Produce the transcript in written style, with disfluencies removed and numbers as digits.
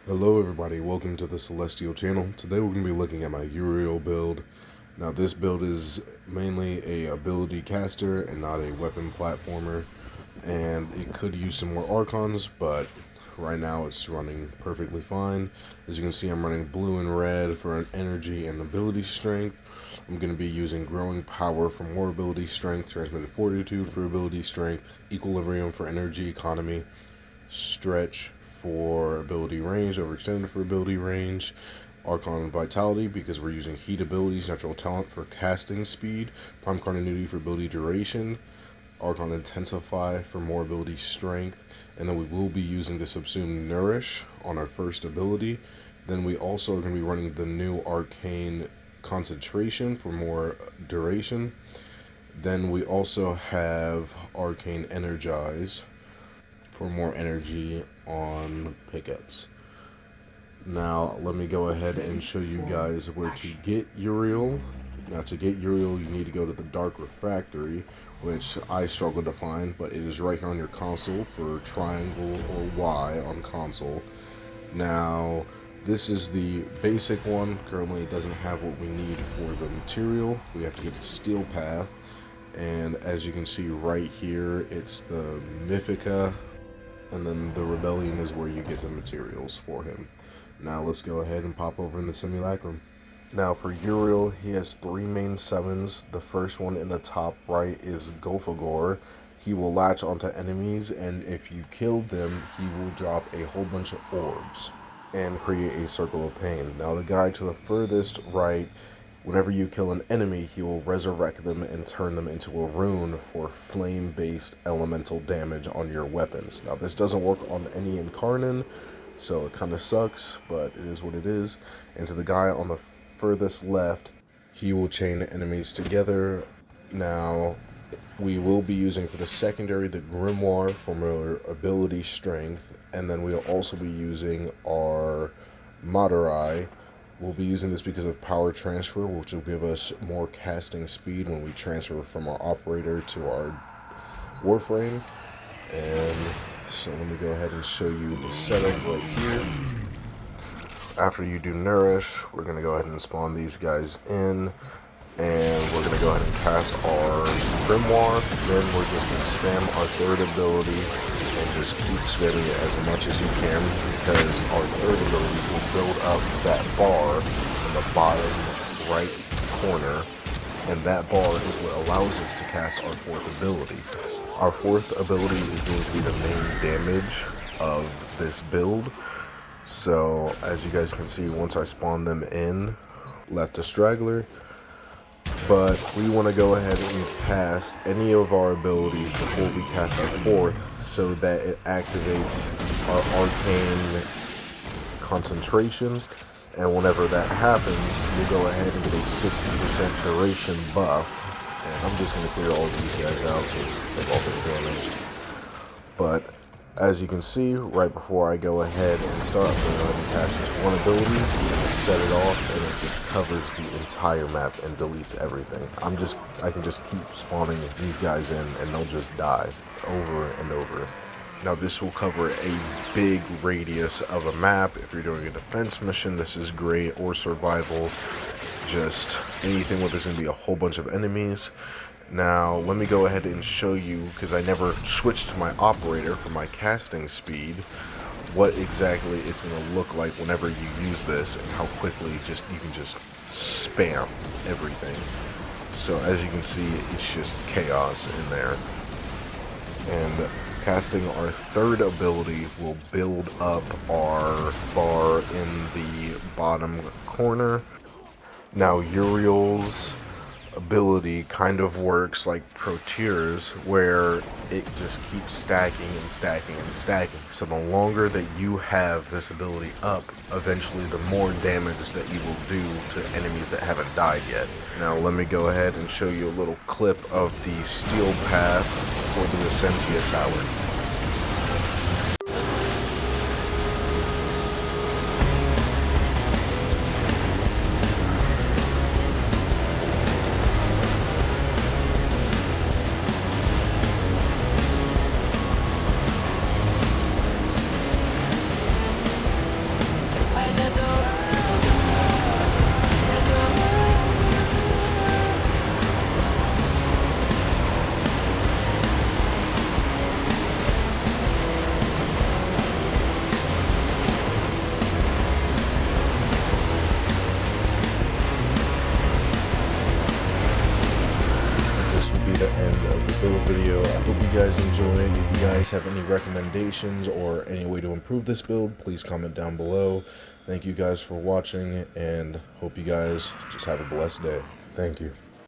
Hello everybody, welcome to the Celestial channel. Today we're going to be looking at my Uriel build. Now this build is mainly a ability caster and not a weapon platformer, and it could use some more Archons, but right now it's running perfectly fine. As you can see, I'm running blue and red for an energy and ability strength. I'm going to be using growing power for more ability strength, transmitted fortitude for ability strength, equilibrium for energy economy, stretch for ability range, overextended for ability range, Archon Vitality because we're using heat abilities, natural talent for casting speed, prime continuity for ability duration, Archon Intensify for more ability strength, and then we will be using the Subsume Nourish on our first ability. Then we also are going to be running the new Arcane Concentration for more duration. Then we also have Arcane Energize for more energy on pickups. Now let me go ahead and show you guys where to get Uriel. Now to get Uriel you need to go to the Dark Refractory, which I struggle to find, but it is right here on your console for triangle or Y on console. Now this is the basic one. Currently it doesn't have what we need for the material. We have to get the steel path, and as you can see right here, it's the Mythica, and then the Rebellion is where you get the materials for him. Now let's go ahead and pop over in the Simulacrum. Now for Uriel, he has three main summons. The first one in the top right is Golfagor. He will latch onto enemies, and if you kill them, he will drop a whole bunch of orbs and create a circle of pain. Now the guy to the furthest right, whenever you kill an enemy, he will resurrect them and turn them into a rune for flame-based elemental damage on your weapons. Now this doesn't work on any Incarnon, so it kind of sucks, but it is what it is. And to the guy on the furthest left, he will chain enemies together. Now we will be using for the secondary the Grimoire for more ability strength, and then we'll also be using our Madurai. We'll be using this because of power transfer, which will give us more casting speed when we transfer from our operator to our Warframe. And so let me go ahead and show you the setup right here. After you do Nourish, we're going to go ahead and spawn these guys in, and we're going to go ahead and cast our Grimoire. Then we're just going to spam our third ability and just keep spamming it as much as you can, because our third ability will build up that bar in the bottom right corner, and that bar is what allows us to cast our fourth ability. Our fourth ability is going to be the main damage of this build. So as you guys can see, once I spawn them in, left a straggler. But we want to go ahead and cast any of our abilities before we cast our fourth, so that it activates our Arcane Concentration. And whenever that happens, we'll go ahead and get a 60% duration buff. And I'm just going to clear all these guys out because they've all been damaged. But as you can see, right before I go ahead and start, I'm going to go ahead and cast just one ability, and set it off, and it just covers the entire map and deletes everything. I can just keep spawning these guys in, and they'll just die over and over. Now this will cover a big radius of a map. If you're doing a defense mission, this is great, or survival, just anything where there's going to be a whole bunch of enemies. Now let me go ahead and show you, because I never switched to my operator for my casting speed, what exactly it's going to look like whenever you use this, and how quickly you can just spam everything. So as you can see, it's just chaos in there. And casting our third ability will build up our bar in the bottom corner. Now Uriel's ability kind of works like Proteus, where it just keeps stacking and stacking and stacking. So the longer that you have this ability up, eventually the more damage that you will do to enemies that haven't died yet. Now let me go ahead and show you a little clip of the steel path for the Essentia Tower. the end of the build video. I hope you guys enjoyed. If you guys have any recommendations or any way to improve this build, please comment down below. Thank you guys for watching, and hope you guys just have a blessed day. Thank you.